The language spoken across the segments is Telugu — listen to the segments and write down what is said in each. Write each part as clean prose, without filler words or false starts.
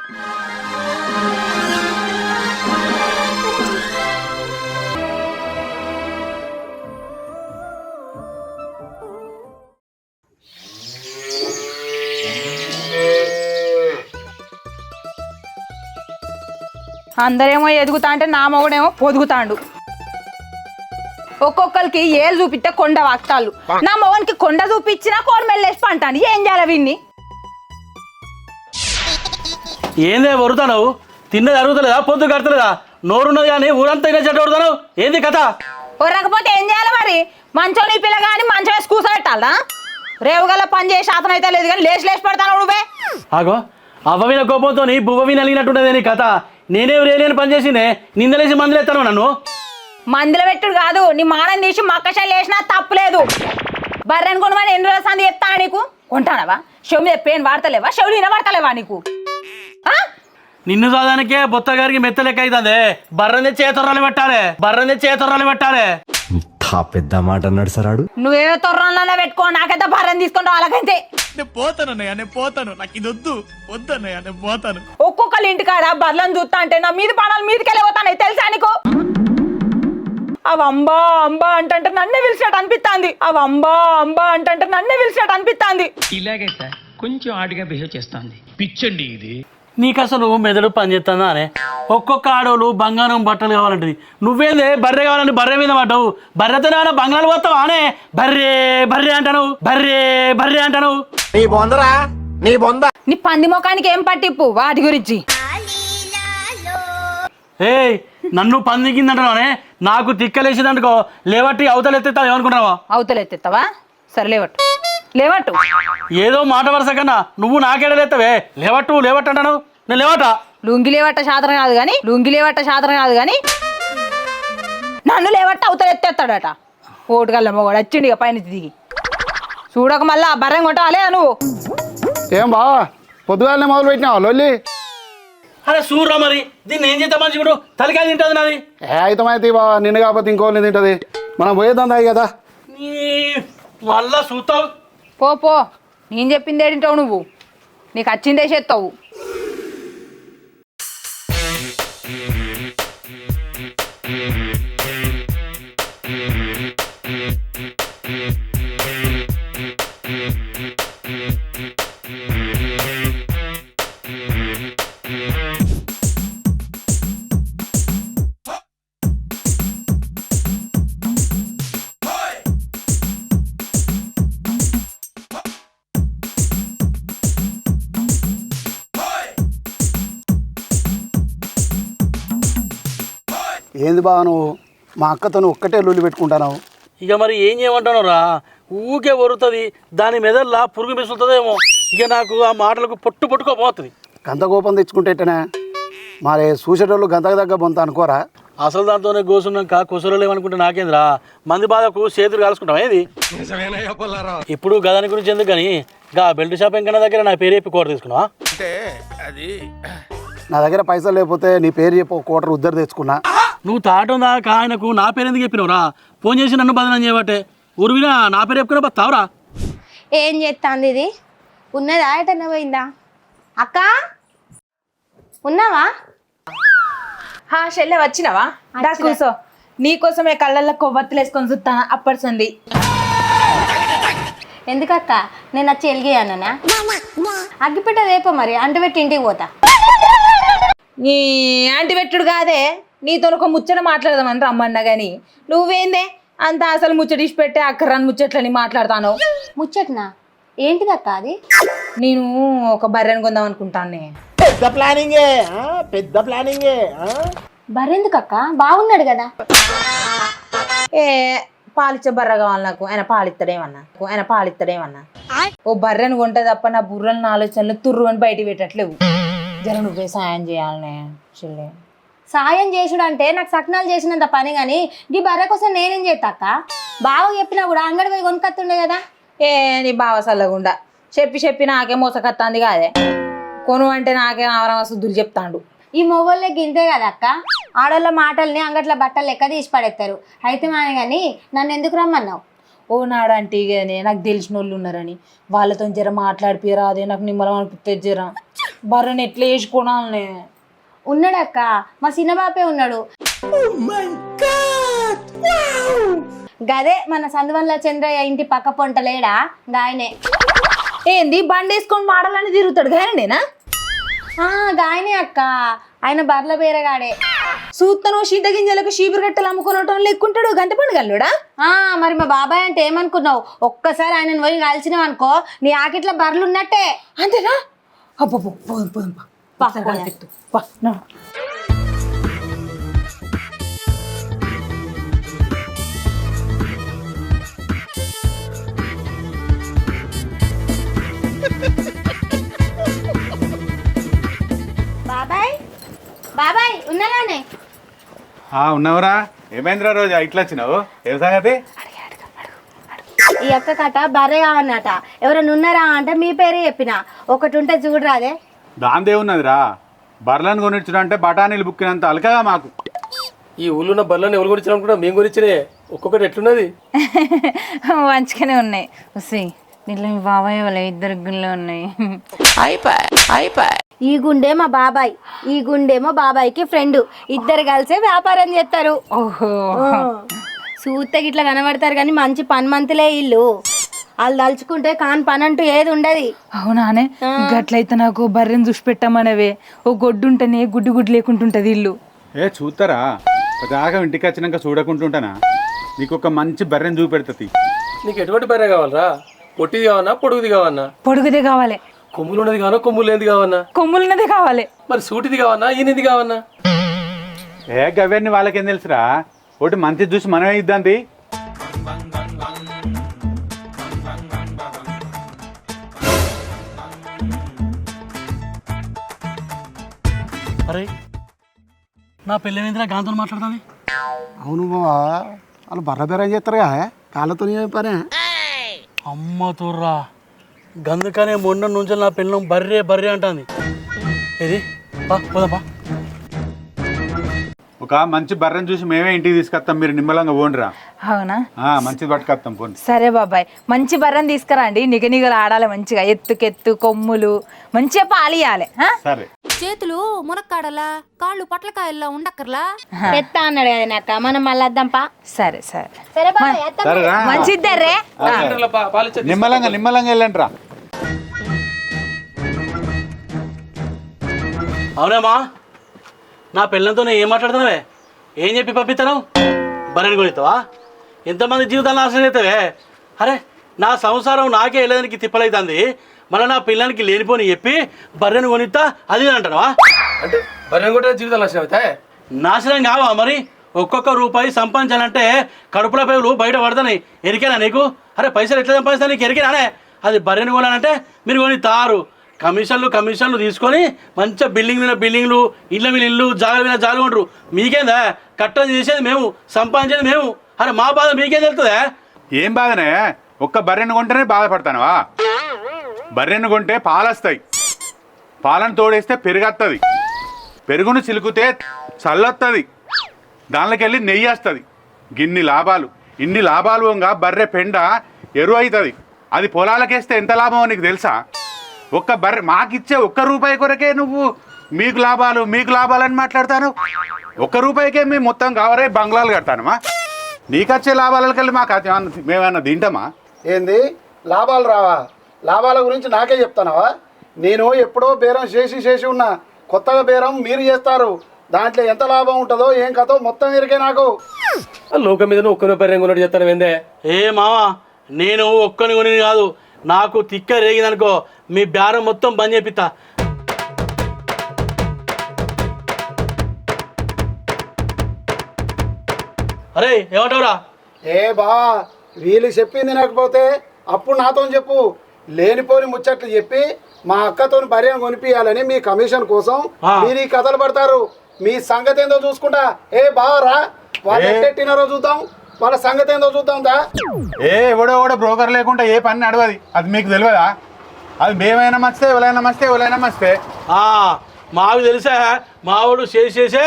అందరేమో ఎదుగుతా అంటే నా మొగుడేమో పొదుగుతాండు. ఒక్కొక్కరికి ఏళ్ళు చూపిస్తే కొండ వాక్తాళ్ళు. నా మొగనికి కొండ చూపించినా కోరమెల్లేసి పంటాను. ఏం చేయాలి విన్ని? ఏందే వరుతావు? తిన్నది అరుగుతలేదా? పొద్దు కడతలేదా? నోరున్నది కానీ ఊరంతా చెట్టు కొడతావు. ఏంది కథ? ఒర్రకపోతే ఏం చేయాలి మరి? మంచం నీ పిల్ల కానీ మంచం వేసి కూర్చోబెట్టాలా? రేవుగల పని చేసి శాతం అయితే లేదు కానీ లేచి పడతాను నువ్వే. ఆగో అవ్వవిన కోపంతో బువ్వవి నలిగినట్టున్నదే నీ కథ. నేనేం రేలేని పని చేసిందే నిందలేసి మందులు ఎత్తాను నన్ను. మందులు పెట్టుడు కాదు, నీ మానం తీసి మక్కశాలు వేసినా తప్పులేదు. బర్రెని కొనమని ఎన్ని రోజులు సంది చెప్తా నీకు? కొంటానవా? షెవ్ మీద పెయిన్ వాడతలేవా? షెవ్లు వినబడతలేవా నీకు? నిన్ను చదవడానికే బొత్త గారికి మెత్తలెక్క అవుతుంది. బర్రెని చేతొర్రాలు పెట్టాలి. పెద్ద మాట అన్నాడు సరాడు. నువ్వేమో తొర్రంలో పెట్టుకో, నాకైతే బర్రెని తీసుకుంటావు. వాళ్ళకైతే నేను పోతాను, నాకు ఇది వద్దన్నయ్య, నేను పోతాను. ఒక్కొక్కరు ఇంటికాడ బర్రెలను చూస్తా అంటే నా మీద ప్రాణాలు మీదకి వెళ్ళిపోతాయి తెలుసా నీకు? అవి అంబా అంటే నన్నే పిలిచినట్టు అనిపిస్తుంది. ఇలాగైతే కొంచెం ఆడిగా బిహేవ్ చేస్తుంది. పిచ్చండి ఇది. నీకు అసలు మెదడు పని చేస్తుందా అనే? ఒక్కొక్క ఆడోళ్ళు బంగారం బట్టలు కావాలంటది. నువ్వేందే బర్రె కావాలంటే బర్రె మీద పడ్డావు. బర్రెతోనే బంగారాలు పోతావా అనే? బర్రె అంటాను. నీ పంది ముఖానికి ఏం పట్టిప్పు వాటి గురించి? ఏయ్ నన్ను పంది కిందంటానే? నాకు తిక్కలేసిందనుకో లేవట్టి అవతల ఎత్తేస్తావు. ఏమనుకుంటావా? అవతల ఎత్తేస్తావా? సరే లేవట్టు. ఏదో మాట వరుస కన్నా నువ్వు నాకేడలేస్తావే. లేవట్టు అంటాను. నేను లేవట. లుంగి లేవట్ట శాతం కాదు కానీ నన్ను లేవట్ట అవతల ఎత్తేస్తాడట. ఓటుగల్ల మొగడు వచ్చిండు ఇక పైన దిగి. చూడక మళ్ళా బర్రెం కొట్టాలే నువ్వు. ఏం బావా పొద్దుగాలనే మొదలు పెట్టినావా లొల్లి? అరే చూడరా మరి దీన్ని ఏం చేద్దాం మంచి తలకాయ తింటుంది నాది. అయితే బావా నిన్ను కాకపోతే ఇంకోళ్ళని తింటది. మనం పోయేద్దాం దాయి కదా. మళ్ళా చూస్తావు. పో నేను చెప్పింది ఏడింటావు నువ్వు. నీకు వచ్చిందే చేస్తావు. ఏంది బావ నువ్వు మా అక్కతో ఒక్కటే లొల్లి పెట్టుకుంటున్నావు? ఇక మరి ఏం చేయమంటాను రా? ఊకే వరుతుంది. దాని మెదల్లా పురుగు మిసులుతుందేమో. ఇక నాకు ఆ మాటలకు పట్టుకోపోతుంది. గంత కోపం తెచ్చుకుంటే ఎట్టనే? మరి చూసేటోళ్ళు గంతకు దగ్గర బొంత అనుకోరా? అసలు దాంతోనే కోసున్నాక కుసరలు ఏమనుకుంటే నాకేంద్రా? మంది బాధకు చేతులు కాల్చుకుంటాం. ఏది ఇప్పుడు గదాని గురించి ఎందుకు కానీ గా బెల్ట్ షాప్ ఎంకన్నా దగ్గర నా పేరు చెప్పి కోట తీసుకున్నావా? నా దగ్గర పైసలు లేకపోతే నీ పేరు చెప్పి కోటర్ ఉద్దరు తెచ్చుకున్నా. నువ్వు తాటం దాకా ఆయనకు నా పేరు ఎందుకు చెప్పినవురా? ఫోన్ చేసి నన్ను బదనం చేయబట్టే ఊరువినా నా పేరు చెప్పుకున్నా బతావురా? ఏం చేస్తాంది ఇది? ఉన్నదా ఎటన్నా పోయిందా? అక్క ఉన్నావా? చెల్లె వచ్చినావా? కూసో. నీకోసమే కళ్ళల్లో కొవ్వొత్తులు వేసుకొని చూస్తాను అప్పటిసంది. ఎందుకక్క నేను వచ్చి వెలిగాయన్నా? అగ్గిపెట్ట రేపో మరి అంటుపెట్టి ఇంటికి పోతా. నీ యాంటి పెట్టుడు కాదే, నీతో ఒక ముచ్చట మాట్లాడదామని రమ్మన్నా కానీ నువ్వేందే అంత అసలు ముచ్చటిసి పెట్టే అక్కర్రాని ముచ్చట్లని మాట్లాడతాను. ముచ్చట్నా? ఏంటిదక్క అది? నేను ఒక బర్రెని కొందాం అనుకుంటాను. పెద్ద ప్లానింగే. బర్రెందుకక్క? బాగున్నాడు కదా. పాలిచ్చే బర్ర కావాలి నాకు. ఆయన పాలిస్తాడేమన్నా. ఓ బర్రెని కొంటే తప్ప నా బుర్రని ఆలోచనలు తుర్రు అని బయట పెట్టట్లేవు. జర నువ్వే సాయం చేయాలనే చెల్లె. సాయం చేసుడు అంటే నాకు సక్నాలు చేసినంత పని కానీ ఈ బర్రె కోసం నేనేం చేస్తా అక్క? బాగా చెప్పినా కూడా అంగడి పోయి కొనుక్కొస్తుండే కదా. నీ బావ సల్లగుండా చెప్పి నాకే మోసకత్తాంది కాదే. కొను అంటే నాకే ఆవరమ శుద్ధులు చెప్తాండు. ఈ మొగోళ్ళే గింతే కదా అక్క. ఆడోళ్ళ మాటల్ని అంగట్ల బట్టలు లెక్క తీసి పడేస్తారు. అయితే మానే కానీ నన్ను ఎందుకు రమ్మన్నావు? ఓ నాడంటే నాకు తెలిసిన వాళ్ళు ఉన్నారని వాళ్ళతో జర మాట్లాడిపోయారా? అదే నాకు నిమ్మలం అనిపిస్తే జర బర్రెని ఎట్లా వేసుకోనాలనే ఉన్నాడక్క, మా చిన్న బాపే ఉన్నాడు. గదే మన సందువల్ల చంద్రయ్య ఇంటి పక్క పొంట లేడా గాయనే. ఏంది బండి వేసుకొని మాడాలని తిరుగుతాడు గాయనేనా? గాయనే అక్క, ఆయన బర్ల బేరగాడే. సూత్తను సీత గింజలకు షీపురు గట్టలు అమ్ముకునటం లెక్కుంటాడు గంట పండుగల్లుడా. మరి మా బాబాయ్ అంటే ఏమనుకున్నావు? ఒక్కసారి ఆయనను పోయి కలిసినావు అనుకో, నీ ఆకిట్ల బర్రెలు ఉన్నట్టే. అంతేనా? అబ్బో పోదాం పోదాం పా. బాబాయ్ బాబాయ్ ఉన్నారానే? ఉన్నవరా? ఏమైందిరా రోజా ఇట్లా వచ్చినావు? ఏం సంగతి? ఈ అక్క కట బర్రె కావన్నట. ఎవరైనా ఉన్నారా అంటే మీ పేరే చెప్పిన. ఒకటి ఉంటే చూడరాదే. దాందే ఉన్నదిరా, బర్లను కొనిచ్చుడు అంటే బఠానీలు బుక్కినంత అలకగా మాకు. ఈ ఊళ్ళో బర్రెలను ఎవరు కొనిచ్చిన కూడా మేము కొనిచ్చినే. ఒక్కొక్కటి ఎట్లున్నది? మంచిగానే ఉన్నాయి. వస్తే దీంట్లో మీ బాబాయ్ వాళ్ళ ఇద్దరు గుళ్ళు ఉన్నాయి. ఈ గుండె మా బాబాయ్, ఈ గుండేమో బాబాయ్కి ఫ్రెండ్. ఇద్దరు కలిసే వ్యాపారం చేస్తారు. ఓహో, చూస్తే గిట్లా కనబడతారు కానీ మంచి పని మంతులే ఇల్లు. వాళ్ళు తలుచుకుంటే కాని పని అంటూ ఏది ఉండదు. అవునానే? గట్లయితే నాకు బర్రెని చూసి పెట్టమనవే. ఓ గొడ్డు ఉంటేనే గుడ్డు గుడ్డు లేకుంటుంటది ఇల్లు. చూస్తారా? దాకా ఇంటికి వచ్చినాక చూడకుంటుంటానా? నీకు ఒక మంచి బర్రెని చూపెడుతుంది. నీకు ఎటువంటి బర్రె కావాలరా? పొట్టిది కావన్నా పొడుగుది కావన్నా? పొడుగుదే కావాలి. కొమ్ములు ఉన్నది కావన్నా కొమ్ములు లేనిది కావన్నా? కొమ్ములున్నదే కావాలి. మరి సూటిది కావన్నా ఈయనది కావన్నా? గవ్వన్నీ వాళ్ళకేం తెలుసురా? ఒకటి మంచి చూసి మనమే ఇద్దాంది. అరే నా పెళ్ళి గాంతో మాట్లాడుతుంది. అవును బావా, వాళ్ళు బర్ర బేరం చేస్తారుగా, కాళ్ళతో పనే. అమ్మ తోర్రా, గందుకనే మొన్న నుంచి నా పిల్లం బర్రే బర్రే అంటుంది. ఇది పోదాపా. ఒక మంచి బర్రెని చూసి మేమే ఇంటికి తీసుకొస్తాం, మీరు నిమ్మలంగా పోండిరా. అవునా? మంచిది పట్టుకొస్తాం పోండి. సరే బాబాయ్, మంచి బర్రెని తీసుకురండి. నిగనిగలు ఆడాలి మంచిగా, ఎత్తుకెత్తు కొమ్ములు మంచిగా పాలియాలి. సరే. చేతులు మునక్కాడలా, కాళ్ళు పొట్లకాయల్లా ఉండక్కర్లా. పెత్తా అన్నాడు కదా అక్క, మనం మళ్ళీ వద్దాంపా. సరే సరే సరే బాబాయ్, సరేరా? మంచిద్దరే. నిమ్మలంగా వెళ్ళండి రా. అవునేమా, నా పిల్లలతో ఏం మాట్లాడుతున్నావే? ఏం చెప్పి పంపిస్తాను? బర్రెని కొనిస్తావా? ఎంతమంది జీవితాలు నాశనం చేస్తావే? అరే నా సంసారం నాకే వెళ్ళడానికి తిప్పలైతుంది, మళ్ళీ నా పిల్లలకి లేనిపోని చెప్పి బర్రెని కొనిస్తా అది అంటావా? అంటే బర్రెని కూడా జీవితాలు నాశనం అవుతాయి? నాశనం కావా మరి? ఒక్కొక్క రూపాయి సంపాదించాలంటే కడుపుల పేగులు బయట పడతాయి. ఎరికేనా నీకు? అరే పైసలు ఎట్లా సంపాదిస్తా నీకు ఎరికేనానే? అది బర్రెని కొనాలంటే మీరు కొని తారు కమిషన్లు తీసుకొని మంచిగా బిల్డింగ్లు ఇళ్ళ మీద ఇల్లు జాగల మీద జాలు ఉంటారు. మీకేందా? కట్టం చేసేది మేము, సంపాదించేది మేము. అరే మా బాధ మీకేం తెలుస్తుందా? ఏం బాధనే? ఒక్క బర్రెను కొంటేనే బాధపడతానవా? బర్రెను కొంటే పాలొస్తాయి, పాలను తోడేస్తే పెరుగొస్తుంది, పెరుగును చిలుకుతే చల్లొస్తుంది, దానిలోకి వెళ్ళి నెయ్యి వస్తుంది. ఇన్ని లాభాలు బర్రె పెండ ఎరువు అవుతుంది. అది పొలాలకేస్తే ఎంత లాభమో నీకు తెలుసా? ఒక్క బర్రె మాకిచ్చే ఒక్క రూపాయి కొరకే నువ్వు మీకు లాభాలు అని మాట్లాడతాను. ఒక్క రూపాయికే మేము మొత్తం కావరే బంగ్లాలు కడతానమా? నీకొచ్చే లాభాలకెళ్ళి మేమన్నా తింటామా? ఏంది లాభాలు రావా? లాభాల గురించి నాకే చెప్తానవా? నేను ఎప్పుడో బేరం చేసి ఉన్నా, కొత్తగా బేరం మీరు చేస్తారు. దాంట్లో ఎంత లాభం ఉంటుందో ఏం కథో మొత్తం ఇరికే నాకు. లోకం మీద ఒక్కరి బర్రె కొన్నట్టు చెప్తాను ఏందే? ఏ మావా, నేను ఒక్కని కొని కాదు, నాకు తిక్క రేగిందనుకో మీ బేరం మొత్తం బంద్ చేపిస్తా. అరే ఏమంటావురా? బావా, వీళ్ళు చెప్పింది వినకపోతే అప్పుడు నాతో చెప్పు. లేనిపోని ముచ్చట్లు చెప్పి మా అక్కతో బర్రెను కొనిపియాలని మీ కమిషన్ కోసం మీరు ఈ కథలు పడతారు. మీ సంగతి ఏందో చూసుకుంటా. బావరా, వాళ్ళు ఎట్టెట్టినారో చూద్దాం, వాళ్ళ సంగతి ఏందో చూద్దాందా. ఎవడో బ్రోకర్ లేకుండా ఏ పని నడవది, అది మీకు తెలియదా? అది మేమైనా మస్తే ఎవరైనా మస్తే మాకు తెలిసా. మావాడు చేసే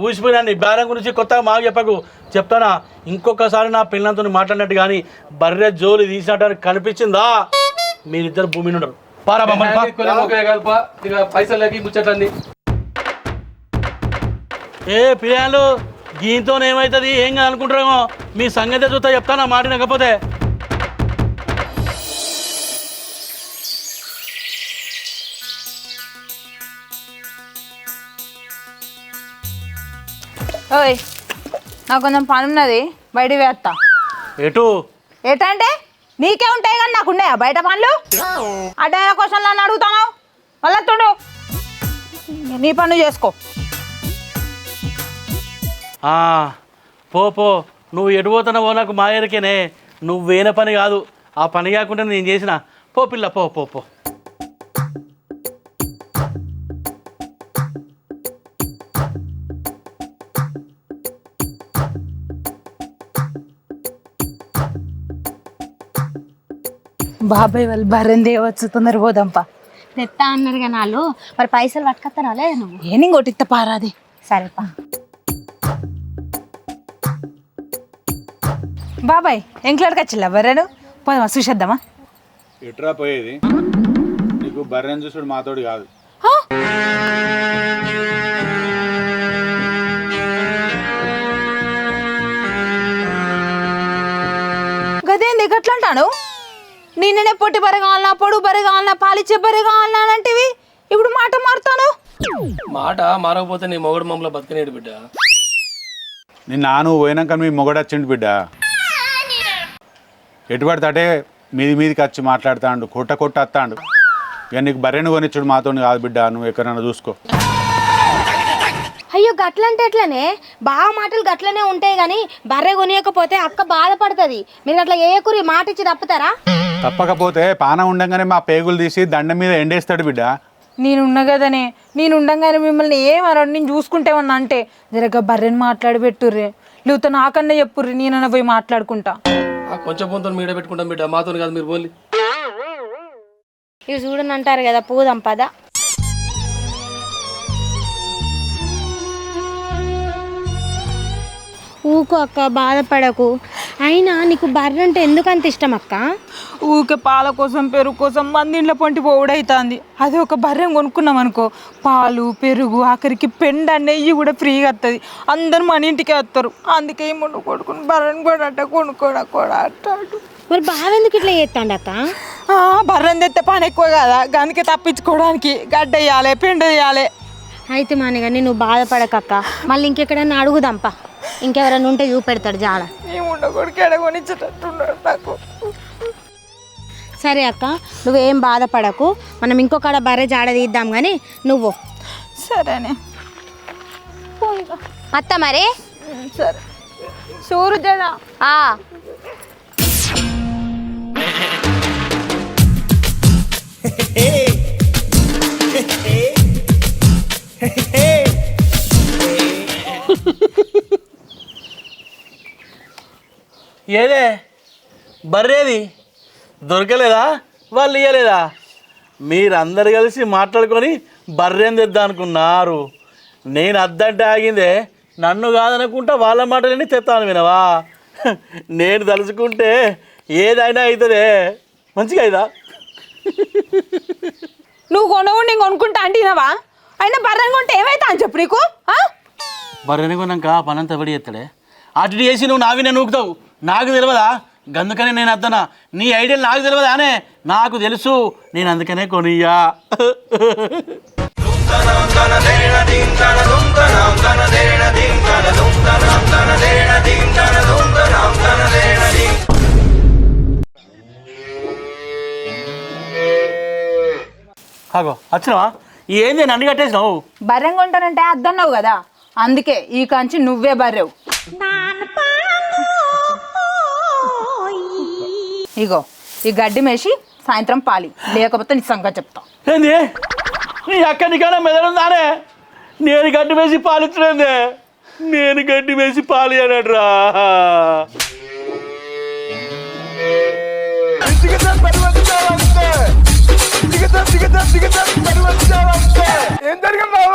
ఊసిపోయినాన్ని బేరం గురించి కొత్తగా మాకు చెప్పకు. చెప్తానా, ఇంకొకసారి నా పిల్లలతో మాట్లాడినట్టు కానీ బర్రె జోలి తీసినట్టు కనిపించిందా మీరిద్దరు భూమి ఉండరు. పారా మమ్మల్ని పైసలకి ముచ్చట్లన్నీ ఏ పిల్లలు దీంతో ఏమవుతుంది ఏం కాదు అనుకుంటారేమో మీ సంగతి చూస్తా చెప్తాను ఆ మాట వినకపోతే ఓయ్ నాకు కొంచెం పని ఉన్నది బయట వేస్తా. ఎటు ఎటంటే నీకే ఉంటాయి కానీ నాకు ఉన్నాయా బయట పనులు? అడ్డ క్వశ్చన్లు నన్ను అడుగుతాను మళ్ళీ చూడు నీ పనులు చేసుకో. పో పో నువ్వు ఎటు పోతున్నావో నాకు మా ఎరికేనే. నువ్వేన పని కాదు ఆ పని కాకుండా నేను చేసిన. పో పిల్ల పో పో పో. బాబాయ్ వాళ్ళు బర్రెని తేవచ్చు తొందర పోదాంపా. తెత్తా అన్నారు కానీ వాళ్ళు మరి పైసలు పట్టుకొస్తారా లేదు నువ్వు? ఏని కొట్టిత్త పారాది. సరేపా. బాబాయ్ ఎంక్లాడికి వచ్చిల్లా బర్రెను పోదామా చూసేద్దామా? ఎట్రా పోయేది? నీకు బర్రెని చూసుడు మాతోడు కాదు. గదేంది గట్లా అంటాను? నిన్ననే పొట్టి బర్రె కావాలన్నా పొడుగు బర్రె కావాలన్నా పాలిచ్చే బర్రె కావాలన్నా అని అంటివి, ఇప్పుడు మాట మారుతాను. మాట మారకపోతే నీ మొగడు మమ్మల్ని బతకనేడు బిడ్డ. నిన్న నువ్వు పోయినాక మీ మొగడు వచ్చిండు బిడ్డ. ఎటు పడితే మీది మీదికి వచ్చి మాట్లాడుతాడు, కొట్ట వస్తాడు. ఇక నీకు బర్రెను కొనిచ్చుడు మాతో కాదు బిడ్డ. నువ్వు ఎక్కడైనా చూసుకో. అయ్యో గట్లంటే ఎట్లనే? బాగా మాటలు గట్లనే ఉంటాయి కానీ బర్రె కొనియకపోతే అక్క బాధపడుతుంది. మీరు అట్లా ఏ కూరి మాట ఇచ్చి తప్పుతారా? తప్పకపోతే పానం ఉండంగానే మా పేగులు తీసి దండం మీద ఎండేస్తాడు బిడ్డ. నేనున్నా కదనే, నేను ఉండంగానే మిమ్మల్ని ఏమన్నాడు నేను చూసుకుంటేమన్నా అంటే జరగ బర్రెని మాట్లాడి పెట్టుర్రే, లేకపోతే నాకన్నా చెప్పుర్రి నేనన్నా పోయి మాట్లాడుకుంటా. కొంచెం పొంతో మీడ పెట్టుకుంటాం బిడ్డ, మాతో కాదు మీరు పోలి. ఇవి చూడని అంటారు కదా పోదాం పద. ఊకు అక్క బాధపడకు. అయినా నీకు బర్రె అంటే ఎందుకు అంత ఇష్టం అక్క? ఊకే పాల కోసం పెరుగు కోసం మందింట్లో పొంటి పోవుడైతుంది. అదే ఒక బర్రెం కొనుక్కున్నాం అనుకో, పాలు పెరుగు ఆఖరికి పెండ నెయ్యి కూడా ఫ్రీగా వస్తుంది. అందరు మన ఇంటికే వస్తారు. అందుకే ఈ ముందు కొడుకుని బర్రెని కూడా అట్ట కొనుక్కోడా కూడా అంటాడు. మరి బావ ఎందుకు ఇట్లా చేస్తాడు అక్క? బర్రెని తెస్తే పని ఎక్కువ కదా, అందుకే తప్పించుకోవడానికి గడ్డ వేయాలి పెండ వేయాలి. అయితే మానే నువ్వు బాధపడకక్క, మళ్ళీ ఇంకెక్కడైనా అడుగుదాంపా. ఇంకెవరైనా ఉంటే చూపెడతాడు జాడ. కొడుకు ఎడగొనిచ్చేటట్టున్నాడు నాకు. సరే అక్క నువ్వేం బాధపడకు, మనం ఇంకొకడ బర్రె జాడ తీద్దాం కానీ నువ్వు. సరేనే అత్త మరి. సరే సూరు జడ. ఏదే బర్రేది దొరకలేదా? వాళ్ళు ఇయ్యలేదా? మీరందరు కలిసి మాట్లాడుకొని బర్రెని తెద్దా అనుకున్నారు. నేను అద్దంటే ఆగిందే, నన్ను కాదనుకుంటా వాళ్ళ మాటలన్నీ తెస్తాను వినవా? నేను తలుచుకుంటే ఏదైనా అవుతుందే. మంచిగా అయిదా? నువ్వు కొనవు నేను కొనుక్కుంటా అంటున్నావా? అయినా బర్రెని కొంటే ఏమైతా అని చెప్పు నీకు. బర్రెని కొన్నాక పనంతా పడి చేస్తాడే. అటు చేసి నువ్వు నావినే నూకుతావు, నాకు తెలియదా? అందుకనే నేను అద్దనా. నీ ఐడియాలు నాకు తెలియదా అనే? నాకు తెలుసు, నేను అందుకనే కొనియ్యా. అగో వచ్చినావా? ఏంది నన్ను కట్టేసినావు? బర్రెం కొంటానంటే అద్దన్నావు కదా, అందుకే ఈ కంచి నువ్వే బర్రెవు. ఇగో ఈ గడ్డి మేసి సాయంత్రం పాలి, లేకపోతే నీ సంగతి చెప్తా. ఏంది నీ అక్క నీకన్నా మెదడుందానే? నేను గడ్డి వేసి పాలించలేదే. నేను గడ్డి వేసి పాలి అన్నాడ్రా. ఏం జరిగింది?